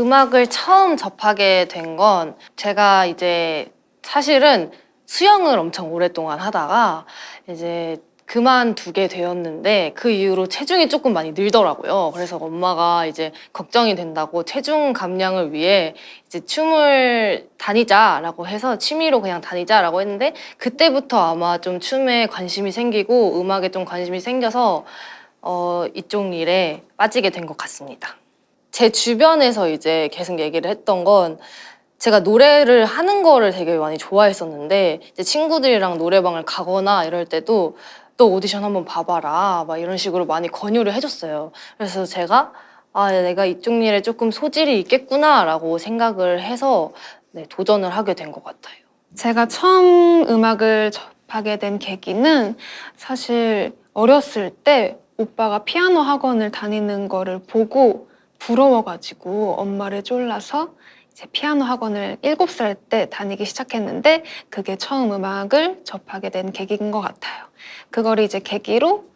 음악을 처음 접하게 된 건 제가 이제 사실은 수영을 엄청 오랫동안 하다가 이제 그만두게 되었는데 그 이후로 체중이 조금 많이 늘더라고요. 그래서 엄마가 이제 걱정이 된다고 체중 감량을 위해 이제 춤을 다니자라고 해서 취미로 그냥 다니자라고 했는데 그때부터 아마 좀 춤에 관심이 생기고 음악에 좀 관심이 생겨서 이쪽 일에 빠지게 된 것 같습니다. 제 주변에서 이제 계속 얘기를 했던 건 제가 노래를 하는 거를 되게 많이 좋아했었는데 이제 친구들이랑 노래방을 가거나 이럴 때도 너 오디션 한번 봐봐라 막 이런 식으로 많이 권유를 해줬어요. 그래서 제가 내가 이쪽 일에 조금 소질이 있겠구나 라고 생각을 해서 네, 도전을 하게 된 것 같아요. 제가 처음 음악을 접하게 된 계기는 사실 어렸을 때 오빠가 피아노 학원을 다니는 거를 보고 부러워가지고 엄마를 쫄라서 이제 피아노 학원을 7살 때 다니기 시작했는데 그게 처음 음악을 접하게 된 계기인 것 같아요. 그거를 이제 계기로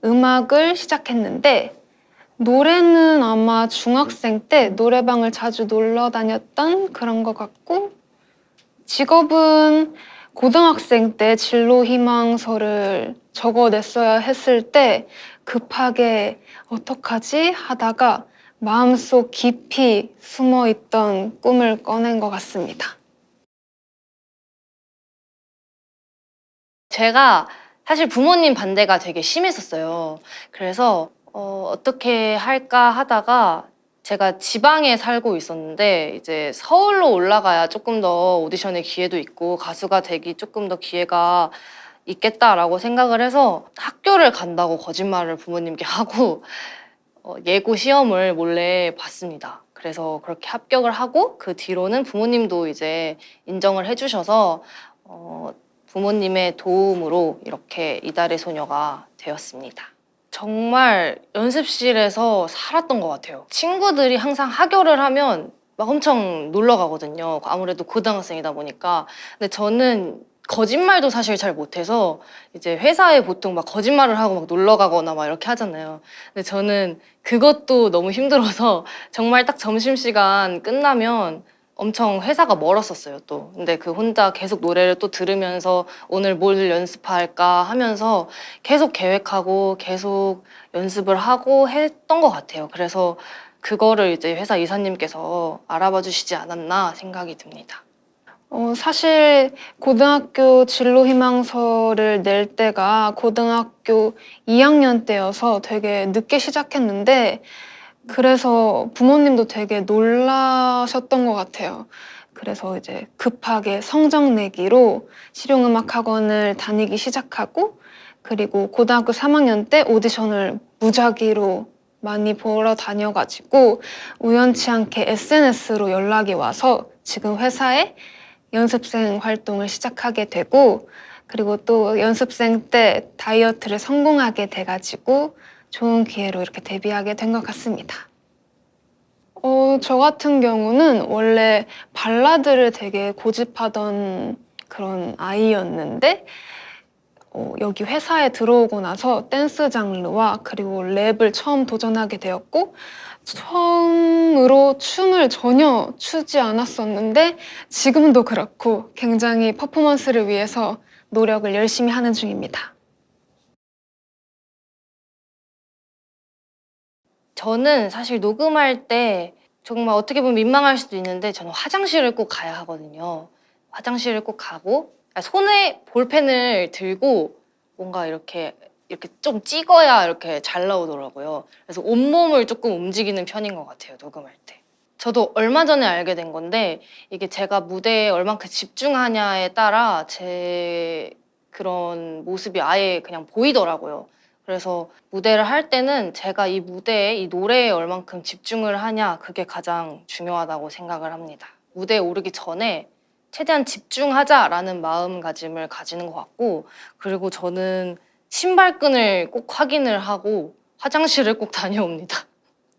음악을 시작했는데 노래는 아마 중학생 때 노래방을 자주 놀러 다녔던 그런 것 같고 직업은 고등학생 때 진로 희망서를 적어냈어야 했을 때 급하게 어떡하지 하다가 마음속 깊이 숨어있던 꿈을 꺼낸 것 같습니다. 제가 사실 부모님 반대가 되게 심했었어요. 그래서 어떻게 할까 하다가 제가 지방에 살고 있었는데 이제 서울로 올라가야 조금 더 오디션의 기회도 있고 가수가 되기 조금 더 기회가 있겠다라고 생각을 해서 학교를 간다고 거짓말을 부모님께 하고 예고 시험을 몰래 봤습니다. 그래서 그렇게 합격을 하고 그 뒤로는 부모님도 이제 인정을 해주셔서 부모님의 도움으로 이렇게 이달의 소녀가 되었습니다. 정말 연습실에서 살았던 것 같아요. 친구들이 항상 하교를 하면 막 엄청 놀러 가거든요. 아무래도 고등학생이다 보니까. 근데 저는 거짓말도 사실 잘 못해서 이제 회사에 보통 막 거짓말을 하고 막 놀러 가거나 막 이렇게 하잖아요. 근데 저는 그것도 너무 힘들어서 정말 딱 점심시간 끝나면 엄청 회사가 멀었었어요, 또. 근데 그 혼자 계속 노래를 또 들으면서 오늘 뭘 연습할까 하면서 계속 계획하고 계속 연습을 하고 했던 것 같아요. 그래서 그거를 이제 회사 이사님께서 알아봐 주시지 않았나 생각이 듭니다. 사실 고등학교 진로 희망서를 낼 때가 고등학교 2학년 때여서 되게 늦게 시작했는데 그래서 부모님도 되게 놀라셨던 것 같아요. 그래서 이제 급하게 성적 내기로 실용음악 학원을 다니기 시작하고 그리고 고등학교 3학년 때 오디션을 무작위로 많이 보러 다녀가지고 우연치 않게 SNS로 연락이 와서 지금 회사에 연습생 활동을 시작하게 되고 그리고 또 연습생 때 다이어트를 성공하게 돼가지고 좋은 기회로 이렇게 데뷔하게 된 것 같습니다. 저 같은 경우는 원래 발라드를 되게 고집하던 그런 아이였는데 여기 회사에 들어오고 나서 댄스 장르와 그리고 랩을 처음 도전하게 되었고 처음으로 춤을 전혀 추지 않았었는데 지금도 그렇고 굉장히 퍼포먼스를 위해서 노력을 열심히 하는 중입니다. 저는 사실 녹음할 때 정말 어떻게 보면 민망할 수도 있는데 저는 화장실을 꼭 가야 하거든요. 화장실을 꼭 가고 손에 볼펜을 들고 뭔가 이렇게 좀 찍어야 이렇게 잘 나오더라고요. 그래서 온몸을 조금 움직이는 편인 것 같아요, 녹음할 때. 저도 얼마 전에 알게 된 건데 이게 제가 무대에 얼만큼 집중하냐에 따라 제 그런 모습이 아예 그냥 보이더라고요. 그래서 무대를 할 때는 제가 이 무대에 이 노래에 얼만큼 집중을 하냐 그게 가장 중요하다고 생각을 합니다. 무대에 오르기 전에 최대한 집중하자라는 마음가짐을 가지는 것 같고 그리고 저는 신발끈을 꼭 확인을 하고 화장실을 꼭 다녀옵니다.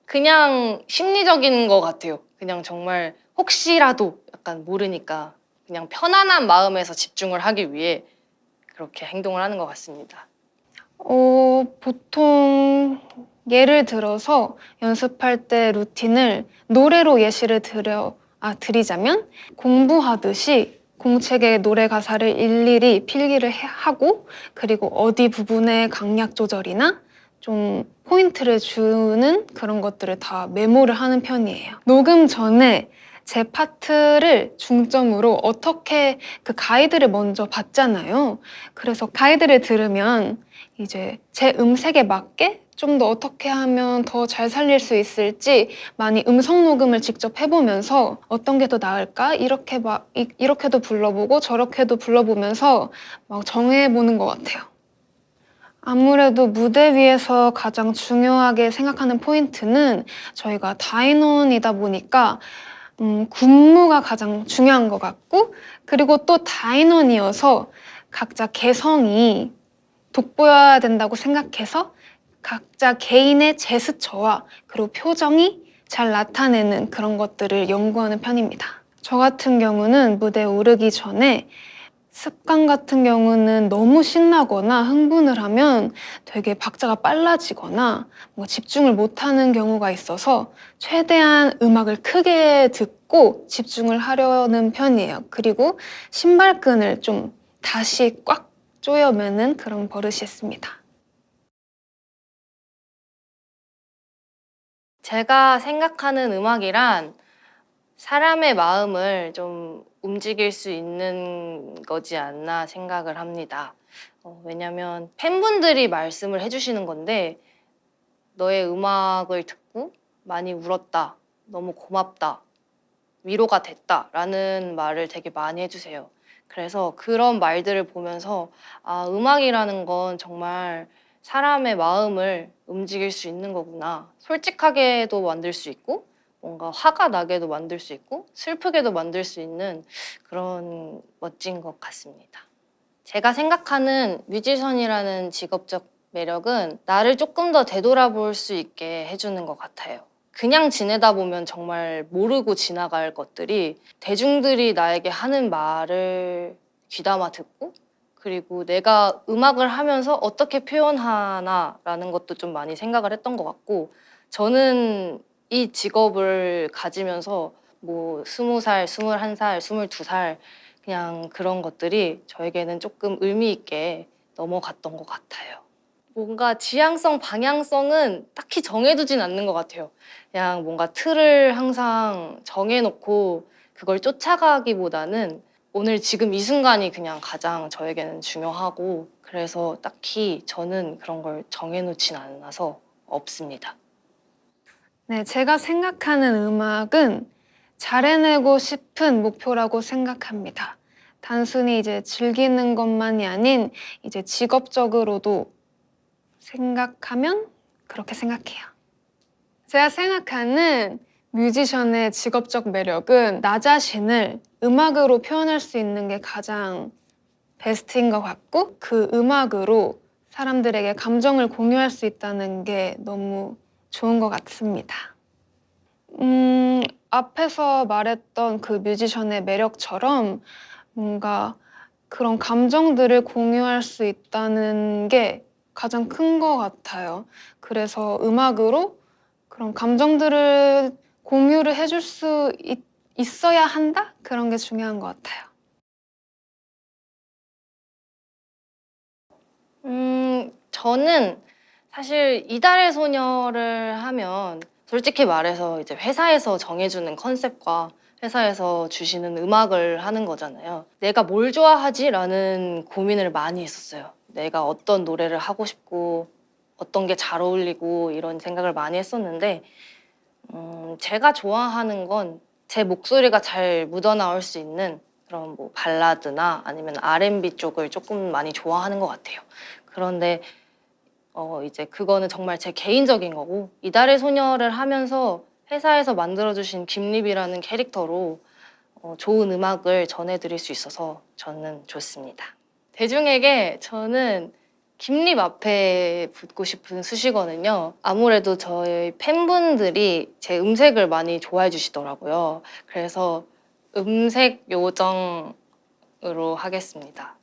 그냥 심리적인 것 같아요. 그냥 정말 혹시라도 약간 모르니까 그냥 편안한 마음에서 집중을 하기 위해 그렇게 행동을 하는 것 같습니다. 보통 예를 들어서 연습할 때 루틴을 노래로 예시를 드리자면 공부하듯이 공책에 노래 가사를 일일이 필기를 하고 그리고 어디 부분에 강약 조절이나 좀 포인트를 주는 그런 것들을 다 메모를 하는 편이에요. 녹음 전에 제 파트를 중점으로 어떻게 그 가이드를 먼저 봤잖아요. 그래서 가이드를 들으면 이제 제 음색에 맞게 좀 더 어떻게 하면 더 잘 살릴 수 있을지 많이 음성 녹음을 직접 해보면서 어떤 게 더 나을까? 이렇게도 불러보고 저렇게도 불러보면서 막 정해보는 것 같아요. 아무래도 무대 위에서 가장 중요하게 생각하는 포인트는 저희가 다인원이다 보니까 군무가 가장 중요한 것 같고 그리고 또 다인원이어서 각자 개성이 돋보여야 된다고 생각해서 각자 개인의 제스처와 그리고 표정이 잘 나타내는 그런 것들을 연구하는 편입니다. 저 같은 경우는 무대에 오르기 전에 습관 같은 경우는 너무 신나거나 흥분을 하면 되게 박자가 빨라지거나 뭔가 집중을 못하는 경우가 있어서 최대한 음악을 크게 듣고 집중을 하려는 편이에요. 그리고 신발끈을 좀 다시 꽉 조여매는 그런 버릇이 있습니다. 제가 생각하는 음악이란 사람의 마음을 좀 움직일 수 있는 거지 않나 생각을 합니다. 왜냐면 팬분들이 말씀을 해주시는 건데 너의 음악을 듣고 많이 울었다, 너무 고맙다, 위로가 됐다 라는 말을 되게 많이 해주세요. 그래서 그런 말들을 보면서 아, 음악이라는 건 정말 사람의 마음을 움직일 수 있는 거구나. 솔직하게도 만들 수 있고 뭔가 화가 나게도 만들 수 있고 슬프게도 만들 수 있는 그런 멋진 것 같습니다. 제가 생각하는 뮤지션이라는 직업적 매력은 나를 조금 더 되돌아볼 수 있게 해주는 것 같아요. 그냥 지내다 보면 정말 모르고 지나갈 것들이 대중들이 나에게 하는 말을 귀담아 듣고 그리고 내가 음악을 하면서 어떻게 표현하나라는 것도 좀 많이 생각을 했던 것 같고 저는 이 직업을 가지면서 뭐 20살, 21살, 22살 그냥 그런 것들이 저에게는 조금 의미 있게 넘어갔던 것 같아요. 뭔가 지향성, 방향성은 딱히 정해두진 않는 것 같아요. 그냥 뭔가 틀을 항상 정해놓고 그걸 쫓아가기보다는 오늘 지금 이 순간이 그냥 가장 저에게는 중요하고 그래서 딱히 저는 그런 걸 정해놓진 않아서 없습니다. 네, 제가 생각하는 음악은 잘해내고 싶은 목표라고 생각합니다. 단순히 이제 즐기는 것만이 아닌 이제 직업적으로도 생각하면 그렇게 생각해요. 제가 생각하는 뮤지션의 직업적 매력은 나 자신을 음악으로 표현할 수 있는 게 가장 베스트인 것 같고 그 음악으로 사람들에게 감정을 공유할 수 있다는 게 너무 좋은 것 같습니다. 앞에서 말했던 그 뮤지션의 매력처럼 뭔가 그런 감정들을 공유할 수 있다는 게 가장 큰 것 같아요. 그래서 음악으로 그런 감정들을 공유를 해줄 수 있어야 한다? 그런 게 중요한 것 같아요. 저는 사실 이달의 소녀를 하면 솔직히 말해서 이제 회사에서 정해주는 컨셉과 회사에서 주시는 음악을 하는 거잖아요. 내가 뭘 좋아하지? 라는 고민을 많이 했었어요. 내가 어떤 노래를 하고 싶고 어떤 게 잘 어울리고 이런 생각을 많이 했었는데 제가 좋아하는 건 제 목소리가 잘 묻어나올 수 있는 그런 뭐 발라드나 아니면 R&B 쪽을 조금 많이 좋아하는 것 같아요. 그런데 이제 그거는 정말 제 개인적인 거고 이달의 소녀를 하면서 회사에서 만들어주신 김립이라는 캐릭터로 좋은 음악을 전해드릴 수 있어서 저는 좋습니다. 대중에게 저는 김립 앞에 붙고 싶은 수식어는요. 아무래도 저희 팬분들이 제 음색을 많이 좋아해 주시더라고요. 그래서 음색 요정으로 하겠습니다.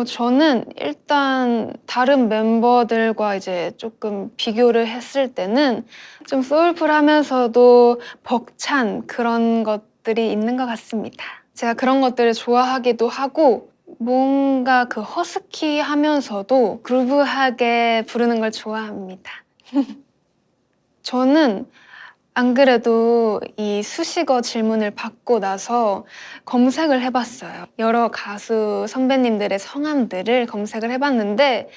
저는 일단 다른 멤버들과 이제 조금 비교를 했을 때는 좀 소울풀하면서도 벅찬 그런 것들이 있는 것 같습니다. 제가 그런 것들을 좋아하기도 하고 뭔가 그 허스키하면서도 그루브하게 부르는 걸 좋아합니다. 저는 안 그래도 이 수식어 질문을 받고 나서 검색을 해봤어요. 여러 가수 선배님들의 성함들을 검색을 해봤는데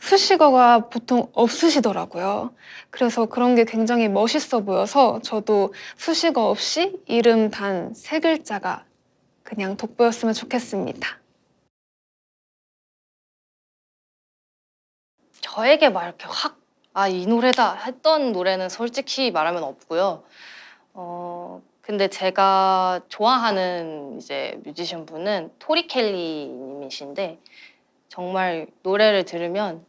수식어가 보통 없으시더라고요. 그래서 그런 게 굉장히 멋있어 보여서 저도 수식어 없이 이름 단 3글자가 그냥 돋보였으면 좋겠습니다. 저에게 막 이렇게 확, 아, 이 노래다 했던 노래는 솔직히 말하면 없고요. 근데 제가 좋아하는 이제 뮤지션 분은 토리 켈리 님이신데, 정말 노래를 들으면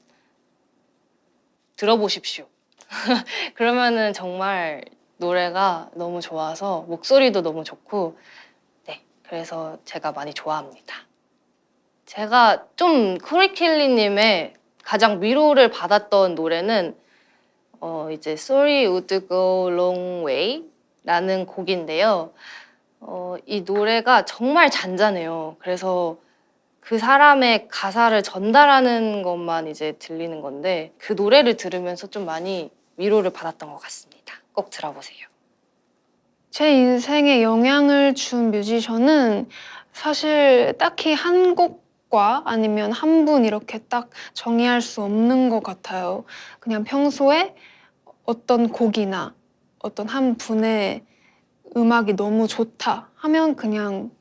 들어보십시오. 그러면은 정말 노래가 너무 좋아서 목소리도 너무 좋고, 네, 그래서 제가 많이 좋아합니다. 제가 좀 토리 켈리 님의 가장 위로를 받았던 노래는 이제 Sorry Would Go Long Way 라는 곡인데요. 이 노래가 정말 잔잔해요. 그래서 그 사람의 가사를 전달하는 것만 이제 들리는 건데 그 노래를 들으면서 좀 많이 위로를 받았던 것 같습니다. 꼭 들어보세요. 제 인생에 영향을 준 뮤지션은 사실 딱히 한 곡과 아니면 한 분 이렇게 딱 정의할 수 없는 것 같아요. 그냥 평소에 어떤 곡이나 어떤 한 분의 음악이 너무 좋다 하면 그냥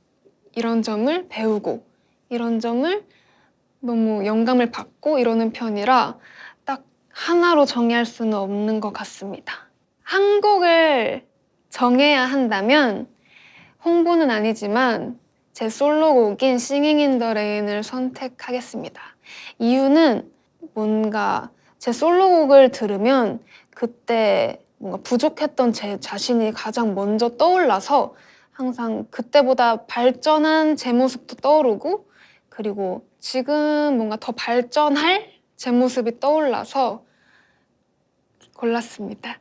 이런 점을 배우고 이런 점을 너무 영감을 받고 이러는 편이라 딱 하나로 정의할 수는 없는 것 같습니다. 한 곡을 정해야 한다면 홍보는 아니지만 제 솔로곡인 Singing in the Rain을 선택하겠습니다. 이유는 뭔가 제 솔로곡을 들으면 그때 뭔가 부족했던 제 자신이 가장 먼저 떠올라서 항상 그때보다 발전한 제 모습도 떠오르고 그리고 지금 뭔가 더 발전할 제 모습이 떠올라서 골랐습니다.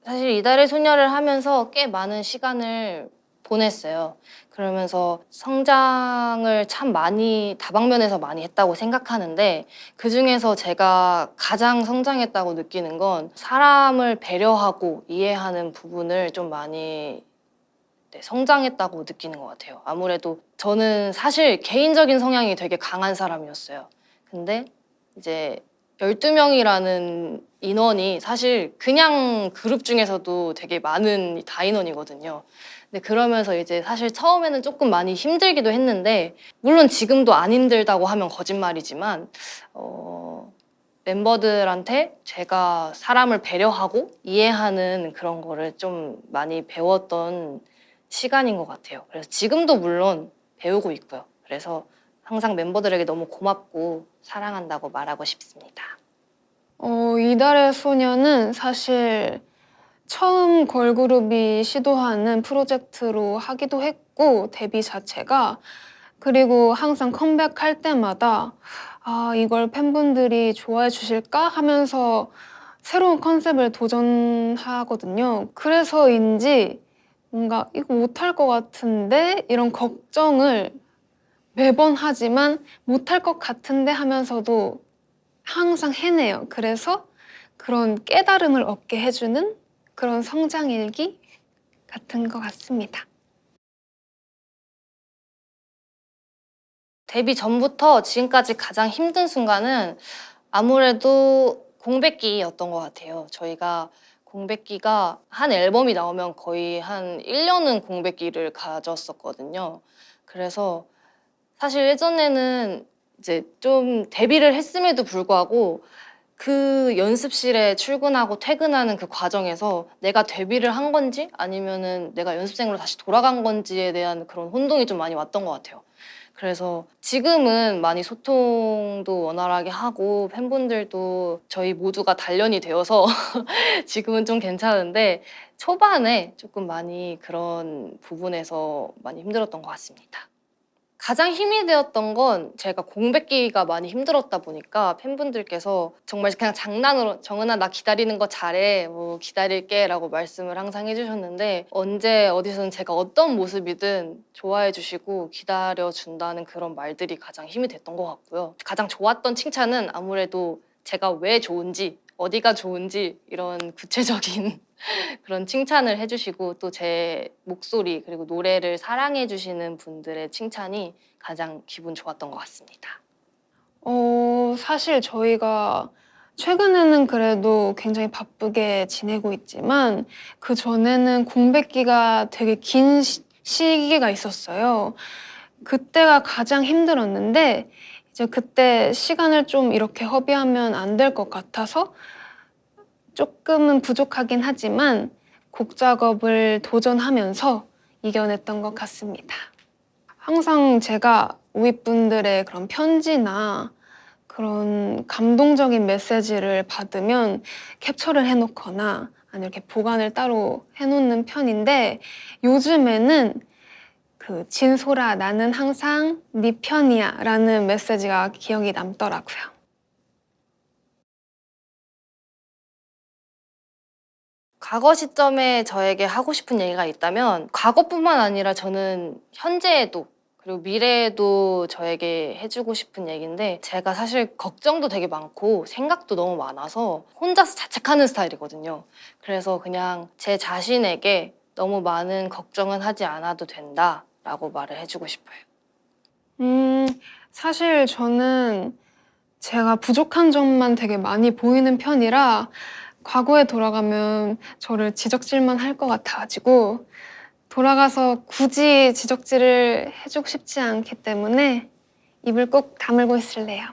사실 이달의 소녀를 하면서 꽤 많은 시간을 보냈어요. 그러면서 성장을 참 많이 다방면에서 많이 했다고 생각하는데 그중에서 제가 가장 성장했다고 느끼는 건 사람을 배려하고 이해하는 부분을 좀 많이 성장했다고 느끼는 것 같아요. 아무래도 저는 사실 개인적인 성향이 되게 강한 사람이었어요. 근데 이제 12명이라는 인원이 사실 그냥 그룹 중에서도 되게 많은 다인원이거든요. 근데 그러면서 이제 사실 처음에는 조금 많이 힘들기도 했는데 물론 지금도 안 힘들다고 하면 거짓말이지만 멤버들한테 제가 사람을 배려하고 이해하는 그런 거를 좀 많이 배웠던 시간인 것 같아요. 그래서 지금도 물론 배우고 있고요. 그래서 항상 멤버들에게 너무 고맙고 사랑한다고 말하고 싶습니다. 이달의 소녀는 사실 처음 걸그룹이 시도하는 프로젝트로 하기도 했고 데뷔 자체가 그리고 항상 컴백할 때마다 아 이걸 팬분들이 좋아해 주실까 하면서 새로운 컨셉을 도전하거든요. 그래서인지 뭔가 이거 못할 것 같은데 이런 걱정을 매번 하지만 못할 것 같은데 하면서도 항상 해내요. 그래서 그런 깨달음을 얻게 해주는 그런 성장일기 같은 것 같습니다. 데뷔 전부터 지금까지 가장 힘든 순간은 아무래도 공백기였던 것 같아요. 저희가 공백기가 한 앨범이 나오면 거의 한 1년은 공백기를 가졌었거든요. 그래서 사실 예전에는 이제 좀 데뷔를 했음에도 불구하고 그 연습실에 출근하고 퇴근하는 그 과정에서 내가 데뷔를 한 건지 아니면은 내가 연습생으로 다시 돌아간 건지에 대한 그런 혼동이 좀 많이 왔던 것 같아요. 그래서 지금은 많이 소통도 원활하게 하고 팬분들도 저희 모두가 단련이 되어서 지금은 좀 괜찮은데 초반에 조금 많이 그런 부분에서 많이 힘들었던 것 같습니다. 가장 힘이 되었던 건 제가 공백기가 많이 힘들었다 보니까 팬분들께서 정말 그냥 장난으로 정은아 나 기다리는 거 잘해 뭐 기다릴게 라고 말씀을 항상 해주셨는데 언제 어디서는 제가 어떤 모습이든 좋아해 주시고 기다려 준다는 그런 말들이 가장 힘이 됐던 것 같고요. 가장 좋았던 칭찬은 아무래도 제가 왜 좋은지 어디가 좋은지 이런 구체적인 그런 칭찬을 해주시고 또 제 목소리 그리고 노래를 사랑해 주시는 분들의 칭찬이 가장 기분 좋았던 것 같습니다. 사실 저희가 최근에는 그래도 굉장히 바쁘게 지내고 있지만 그 전에는 공백기가 되게 긴 시기가 있었어요. 그때가 가장 힘들었는데 이제 그때 시간을 좀 이렇게 허비하면 안 될 것 같아서 조금은 부족하긴 하지만 곡 작업을 도전하면서 이겨냈던 것 같습니다. 항상 제가 우윗분들의 그런 편지나 그런 감동적인 메시지를 받으면 캡처를 해놓거나 아니면 이렇게 보관을 따로 해놓는 편인데 요즘에는 그 진솔아 나는 항상 네 편이야 라는 메시지가 기억이 남더라고요. 과거 시점에 저에게 하고 싶은 얘기가 있다면 과거뿐만 아니라 저는 현재에도 그리고 미래에도 저에게 해주고 싶은 얘기인데 제가 사실 걱정도 되게 많고 생각도 너무 많아서 혼자서 자책하는 스타일이거든요. 그래서 그냥 제 자신에게 너무 많은 걱정은 하지 않아도 된다라고 말을 해주고 싶어요. 사실 저는 제가 부족한 점만 되게 많이 보이는 편이라 과거에 돌아가면 저를 지적질만 할 것 같아가지고 돌아가서 굳이 지적질을 해주고 싶지 않기 때문에 입을 꼭 다물고 있을래요.